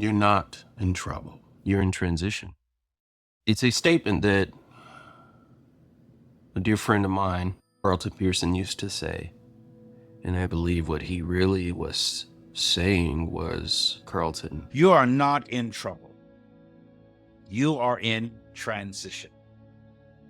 You're not in trouble. You're in transition. It's a statement that a dear friend of mine, Carlton Pearson, used to say. And I believe what he really was saying was, Carlton, You are not in trouble. You are in transition.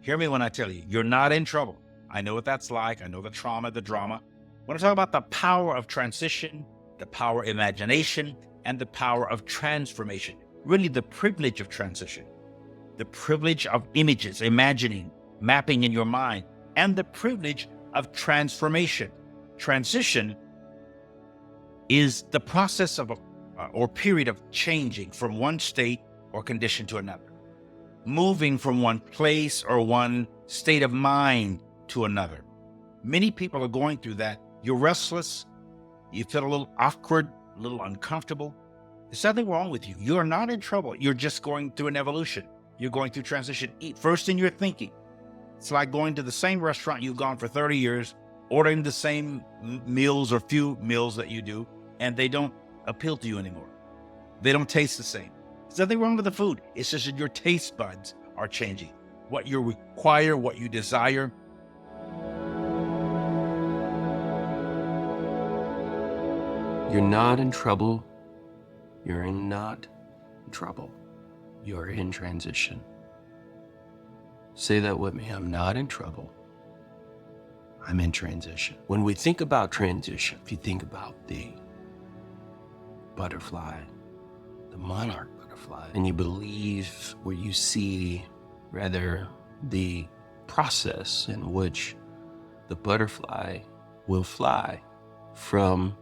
Hear me when I tell you, you're not in trouble. I know what that's like. I know the trauma, the drama. When I talk about the power of transition, the power of imagination, and the power of transformation, really the privilege of transition, the privilege of images, imagining, mapping in your mind, and the privilege of transformation. Transition is the process of or period of changing from one state or condition to another, moving from one place or one state of mind to another. Many people are going through that. You're restless. You feel a little awkward, a little uncomfortable. There's nothing wrong with you. You're not in trouble. You're just going through an evolution. You're going through transition. First in your thinking. It's like going to the same restaurant you've gone for 30 years, ordering the same meals or few meals that you do, and they don't appeal to you anymore. They don't taste the same. There's nothing wrong with the food. It's just that your taste buds are changing. What you require, what you desire. you're not in trouble. You're not in trouble. You're in transition. Say that with me. I'm not in trouble. I'm in transition. When we think about transition, if you think about the butterfly, the monarch butterfly, and you believe where you see rather the process in which the butterfly will fly from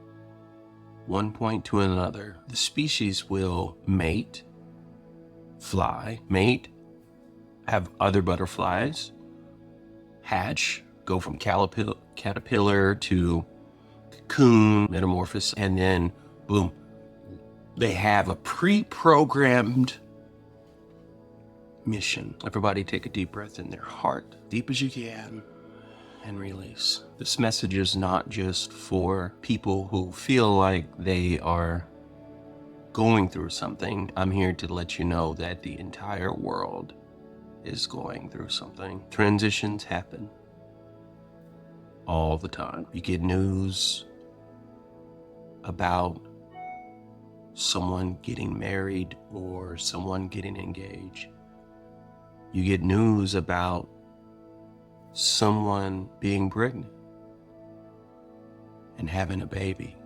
one point to another, the species will mate, fly, mate, have other butterflies, hatch, go from caterpillar to cocoon, metamorphosis, and then boom, they have a pre-programmed mission. Everybody take a deep breath in their heart, deep as you can, and release. This message is not just for people who feel like they are going through something. I'm here to let you know that the entire world is going through something. Transitions happen all the time. You get news about someone getting married or someone getting engaged. You get news about someone being pregnant and having a baby,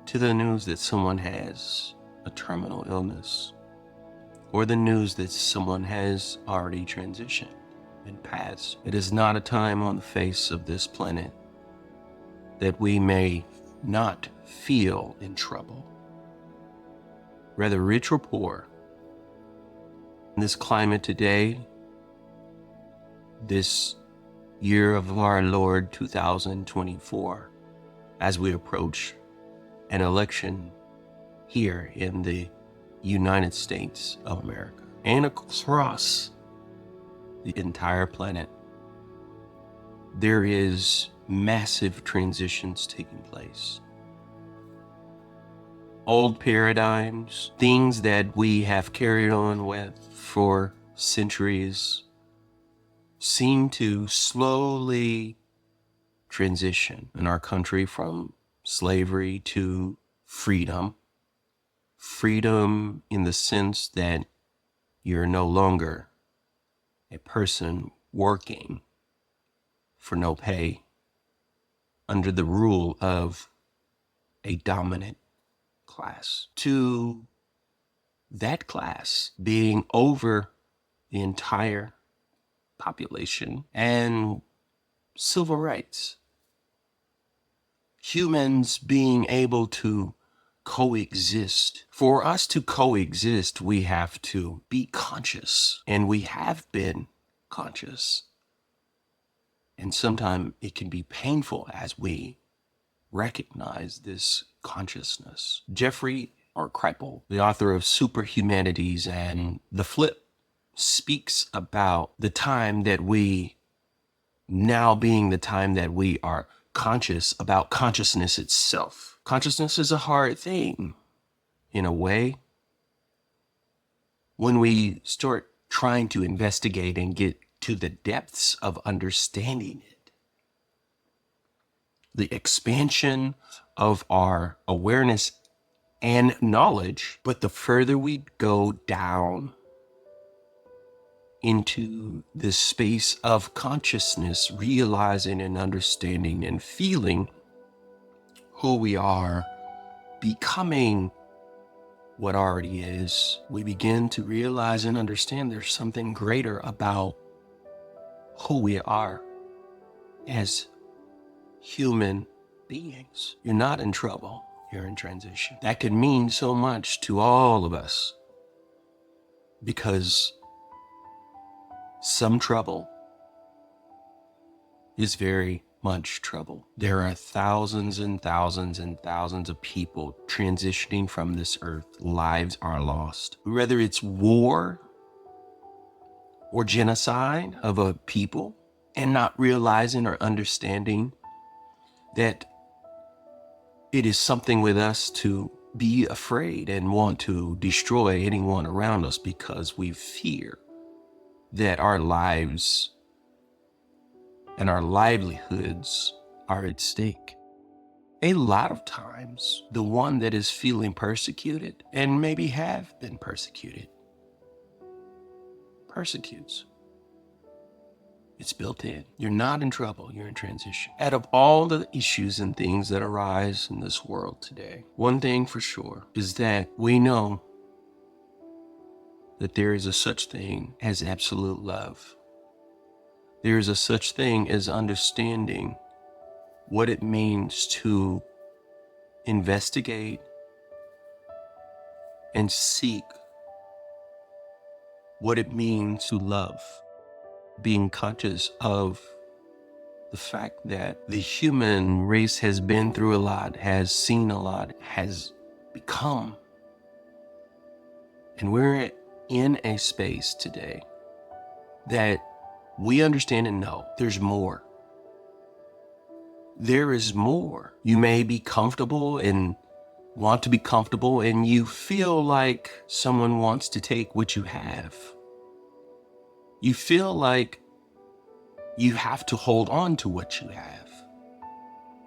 to the news that someone has a terminal illness, or the news that someone has already transitioned and passed. It is not a time on the face of this planet that we may not feel in trouble. Whether rich or poor, in this climate today, this year of our Lord 2024, as we approach an election here in the United States of America and across the entire planet, there is massive transitions taking place. Old paradigms, things that we have carried on with for centuries, seem to slowly transition in our country from slavery to freedom. Freedom in the sense that you're no longer a person working for no pay under the rule of a dominant class, to that class being over the entire population and civil rights. Humans being able to coexist. For us to coexist, we have to be conscious, and we have been conscious. And sometimes it can be painful as we recognize this consciousness. Jeffrey R. Kripal, the author of Superhumanities and The Flip, speaks about the time that we, now being the time that we are conscious about consciousness itself. Consciousness is a hard thing. in a way, when we start trying to investigate and get to the depths of understanding it, the expansion of our awareness and knowledge, but the further we go down into this space of consciousness, realizing and understanding and feeling who we are, becoming what already is, we begin to realize and understand there's something greater about who we are as human beings. You're not in trouble, you're in transition. That could mean so much to all of us, because some trouble is very much trouble. There are thousands and thousands and thousands of people transitioning from this earth. Lives are lost. Whether it's war or genocide of a people, and not realizing or understanding that it is something with us to be afraid and want to destroy anyone around us because we fear that our lives and our livelihoods are at stake. A lot of times, the one that is feeling persecuted and maybe have been persecuted persecutes. It's built in. You're not in trouble, you're in transition. Out of all the issues and things that arise in this world today, one thing for sure is that we know that there is a such thing as absolute love. There is a such thing as understanding what it means to investigate and seek what it means to love, being conscious of the fact that the human race has been through a lot, has seen a lot, has become. And we're in a space today that we understand and know there's more. There is more. You may be comfortable and want to be comfortable, and you feel like someone wants to take what you have. You feel like you have to hold on to what you have.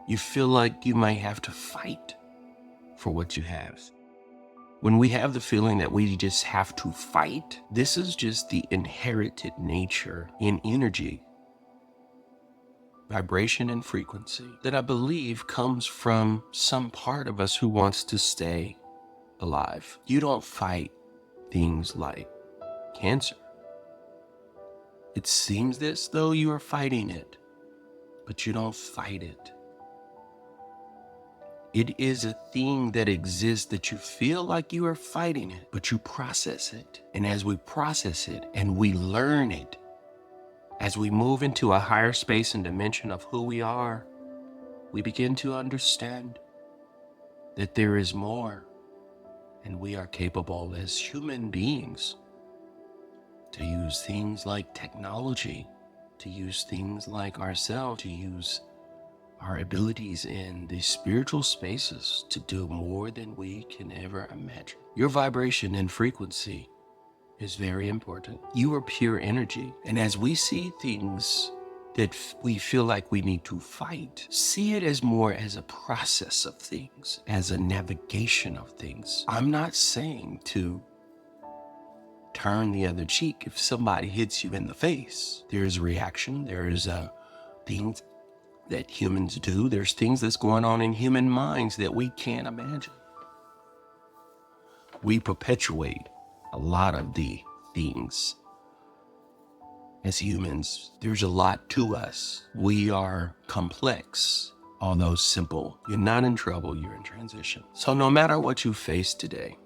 You feel like you might have to fight for what you have. When we have the feeling that we just have to fight, this is just the inherited nature in energy, vibration, and frequency that I believe comes from some part of us who wants to stay alive. You don't fight things like cancer. It seems as though you are fighting it, but you don't fight it. It is a thing that exists that you feel like you are fighting it, but you process it. And as we process it and we learn it, as we move into a higher space and dimension of who we are, we begin to understand that there is more, and we are capable as human beings to use things like technology, to use things like ourselves, to use our abilities in the spiritual spaces to do more than we can ever imagine. Your vibration and frequency is very important. You are pure energy. And as we see things that we feel like we need to fight, see it as more as a process of things, as a navigation of things. I'm not saying to turn the other cheek if somebody hits you in the face. There's a reaction. There is a thing that humans do. There's things that's going on in human minds that we can't imagine. We perpetuate a lot of the things as humans. There's a lot to us. We are complex, although simple. You're not in trouble, you're in transition. So no matter what you face today,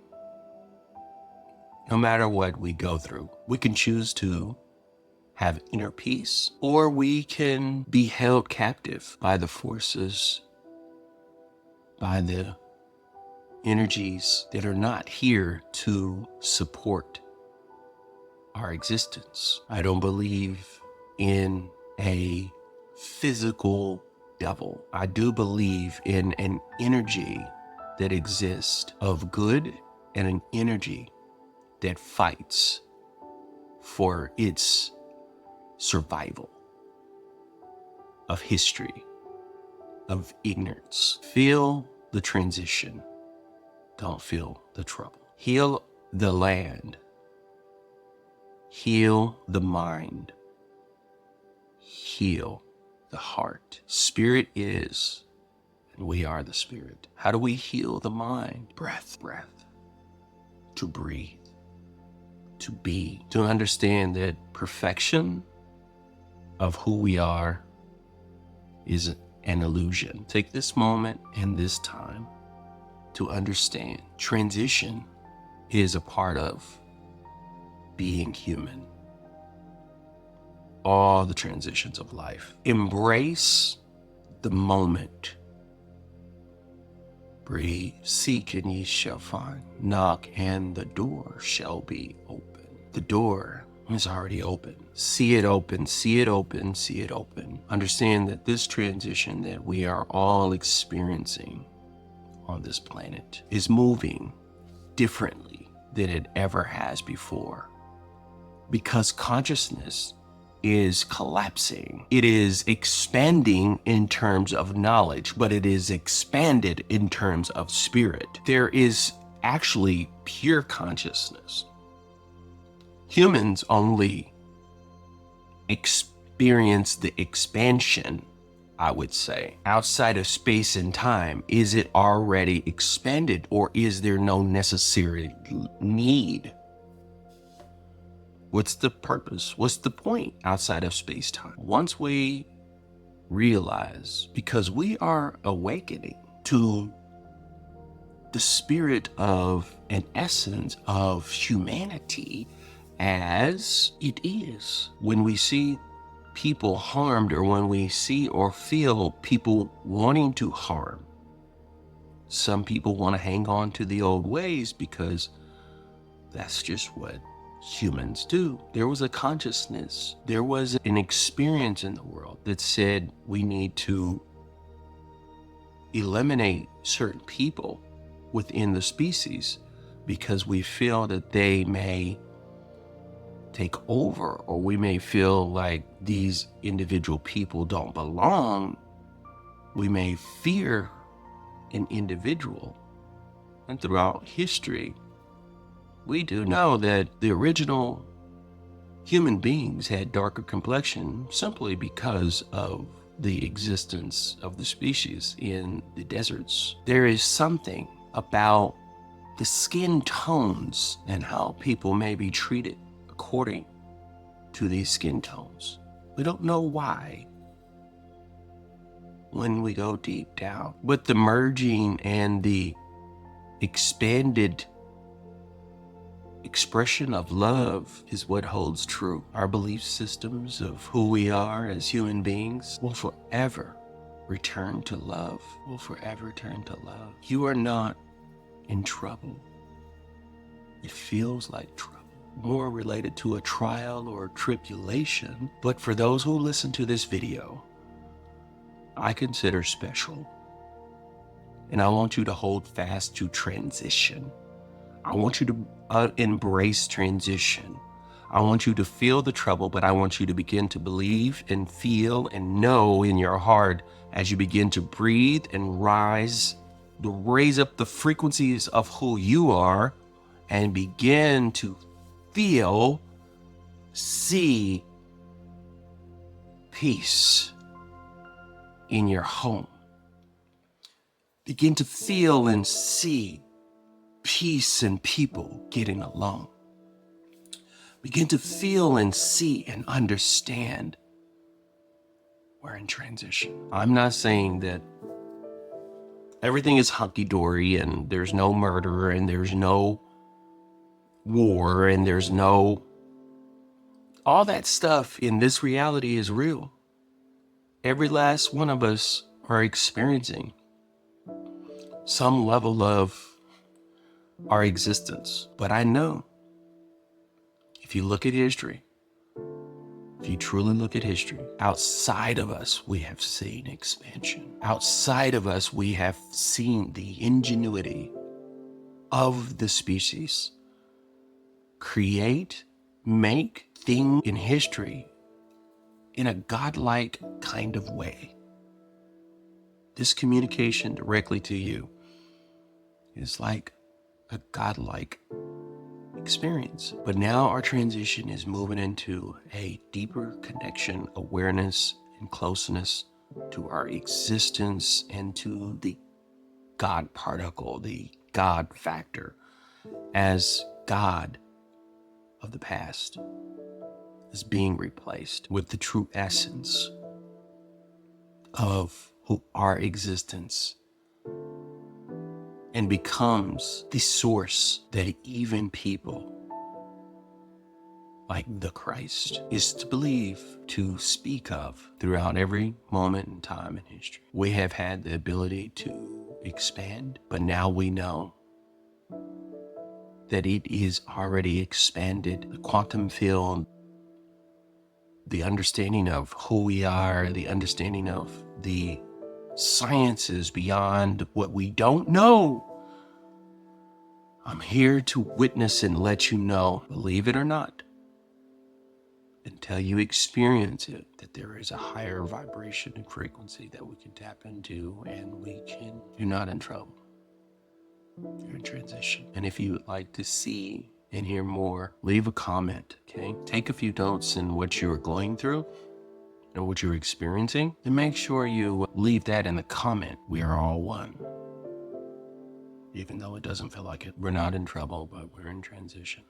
no matter what we go through, we can choose to have inner peace, or we can be held captive by the forces, by the energies that are not here to support our existence. I don't believe in a physical devil. I do believe in an energy that exists of good and an energy that fights for its survival of history, of ignorance. Feel the transition. Don't feel the trouble. Heal the land. Heal the mind. Heal the heart. Spirit is, and we are the spirit. How do we heal the mind? Breath. To breathe. To be. To understand that perfection of who we are is an illusion. Take this moment and this time to understand transition is a part of being human. All the transitions of life. Embrace the moment. Breathe. Seek and ye shall find. Knock and the door shall be open. The door is already open. See it open, see it open, see it open. Understand that this transition that we are all experiencing on this planet is moving differently than it ever has before. Because consciousness is collapsing. It is expanding in terms of knowledge, but it is expanded in terms of spirit. There is actually pure consciousness. Humans only experience the expansion, I would say, outside of space and time. Is it already expanded, or is there no necessary need? What's the purpose? What's the point outside of space-time? Once we realize, because we are awakening to the spirit of an essence of humanity as it is. When we see people harmed, or when we see or feel people wanting to harm, some people want to hang on to the old ways because that's just what humans do. There was a consciousness, there was an experience in the world that said we need to eliminate certain people within the species because we feel that they may take over, or we may feel like these individual people don't belong. We may fear an individual. And throughout history, we do know that the original human beings had darker complexion simply because of the existence of the species in the deserts. There is something about the skin tones and how people may be treated according to these skin tones. We don't know why when we go deep down, but the merging and the expanded expression of love is what holds true. Our belief systems of who we are as human beings will forever return to love, will forever turn to love. You are not in trouble. It feels like trouble, more related to a trial or tribulation. But for those who listen to this video, I consider special. And I want you to hold fast to transition. I want you to embrace transition. I want you to feel the trouble, but I want you to begin to believe and feel and know in your heart as you begin to breathe and rise, to raise up the frequencies of who you are and begin to feel, see peace in your home. Begin to feel and see peace and people getting along. Begin to feel and see and understand we're in transition. I'm not saying that everything is hunky-dory and there's no murder and there's no war and there's no... All that stuff in this reality is real. Every last one of us are experiencing some level of our existence. But I know if you look at history, if you truly look at history, outside of us, we have seen expansion. Outside of us, we have seen the ingenuity of the species. Create, make thing in history in a godlike kind of way. This communication directly to you is like a godlike experience. But now our transition is moving into a deeper connection, awareness, and closeness to our existence and to the God particle, the God factor, as God of the past is being replaced with the true essence of who our existence, and becomes the source that even people like the Christ is to believe, to speak of throughout every moment in time in history. We have had the ability to expand, but now we know that it is already expanded. The quantum field, the understanding of who we are, the understanding of the sciences beyond what we don't know. I'm here to witness and let you know, believe it or not, until you experience it, that there is a higher vibration and frequency that we can tap into, and you're not in trouble. You're in transition. And if you would like to see and hear more, leave a comment, okay? Take a few notes in what you're going through and what you're experiencing, and make sure you leave that in the comment. We are all one. Even though it doesn't feel like it. We're not in trouble, but we're in transition.